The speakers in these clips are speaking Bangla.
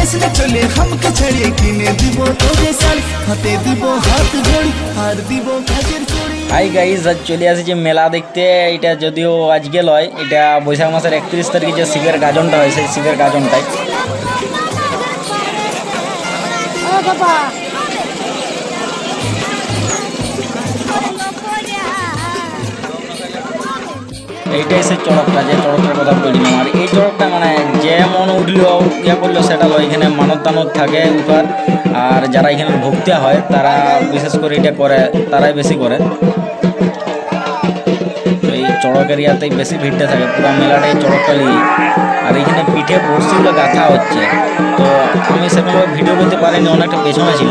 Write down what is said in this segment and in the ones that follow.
যাস না চলে হামকে ছেড়ে কিনে দিব তোরে শাড়ি হাতে দিব হাত ঘড়ি আর দিব কাজের চড়ি। হাই গাইজ, আজ চলে আসছি মেলা দেখতে। এটা যদিও আজকে লয়, এটা বৈশাখ মাসের 31 তারিখে যে শিবের গাজনটা হয় সেই শিবের গাজনটাই। এইটাই সেই চড়কটা, যে চড়কটার কথা বলছিলাম। আর এই চড়কটা মানে যে মন উঠলেও ইয়া করলেও সেটা লয়, এখানে মানত টানত থাকে উঠার। আর যারা এখানে ভক্তি হয় তারা বিশেষ করে এটা করে, তারাই বেশি করে। এই চড়ক এরিয়াতেই বেশি ভিড়টা থাকে, পুরো মেলাটাই চড়কটা নিয়ে। আর এইখানে পিঠে বড়শিগুলো গাঁথা হচ্ছে, তো আমি সেরকমভাবে ভিডিও করতে পারিনি, অনেকটা পেছনে ছিল।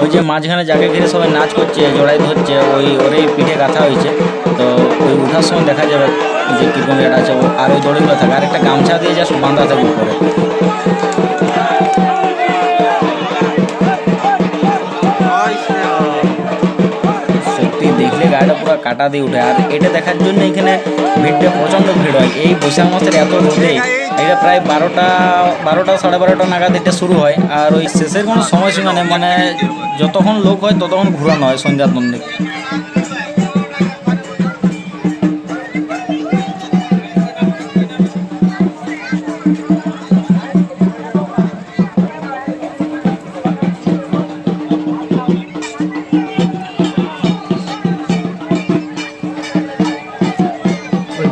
ওই যে মাঝখানে যাকে ঘিরে সবাই নাচ করছে, জড়াই ধরছে, ওরই পিঠে গাঁথা হয়েছে। তো ওই উঠার সময় দেখা যাবে যে কীরকম এটা আছে। আর ওই দড়িগুলো থাকে, আর একটা গামছা দিয়ে জাস্ট বাঁধা থাকে উপরে। সত্যি দেখলে গাড়িটা পুরো কাটা দিয়ে উঠে। আর এটা দেখার জন্য এখানে ভিড়টা প্রচণ্ড ভিড় হয় এই বৈশাখ মাসের এত রোদে। এটা প্রায় 12টা 12:30 নাগাদ এটা শুরু হয়। আর ওই শেষের কোনো সময়সীমা নেই, মানে যতক্ষণ লোক হয় ততক্ষণ ঘুরানো হয় সন্ধ্যার মধ্যে।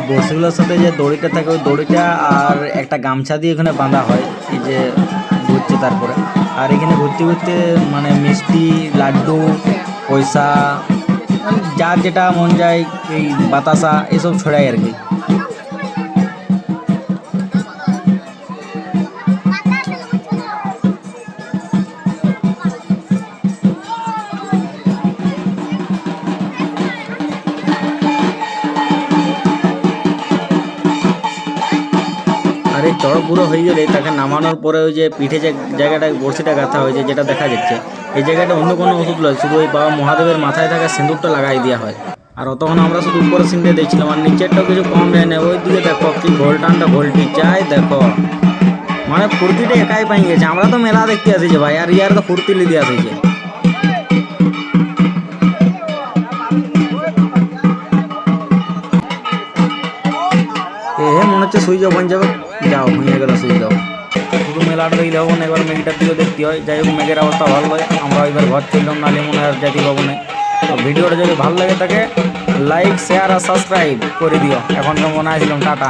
বড়শিগুলোর সাথে যে দড়িটা থাকে, ওই দড়িটা আর একটা গামছা দিয়ে এখানে বাঁধা হয়, এই যে ঘুরছে তারপরে। আর এখানে ঘুরতে ঘুরতে মানে মিষ্টি, লাড্ডু, পয়সা, যার যেটা মন যায়, এই বাতাসা এসব ছড়ায় আর কি। আর এই চড়ক পুরো হয়ে গেলে তাকে নামানোর পরে ওই যে পিঠে যে জায়গাটায় বড়শিটা গাঁথা হয়েছে, যেটা দেখা যাচ্ছে, এই জায়গাটা অন্য কোনো ওষুধ নয়, শুধু ওই বাবা মহাদেবের মাথায় থাকা সিঁদুরটা লাগাই দেওয়া হয়। আর অতক্ষণ আমরা শুধু উপরে সিনটা দেখছিলাম, আর নিচেরটাও কিছু কম যায় না। ওই দিকে দেখো কি ঘোলটানটা ঘোলটি চাই, দেখো মানে ফুর্তিটা একাই পাই গেছে। আমরা তো মেলা দেখতে আসিছি ভাই, আর ইয়ার তো ফুর্তি লিতে আসিছে। মনে হচ্ছে সুই যাও, বন যাবে, যাও হয়ে গেল সুই যাও। শুধু মেলাটা দেখলে হবো না, এবার মেঘটার দিকেও দেখতে হয়। যাই হোক, মেঘের অবস্থা ভালো হয়, আমরা এবার ঘর চললাম, নালে মনে হয় যেতে পাবো না। তো ভিডিওটা যদি ভালো লাগে থাকে লাইক, শেয়ার আর সাবস্ক্রাইব করে দিও। এখন তো মনে আসলাম, টাটা।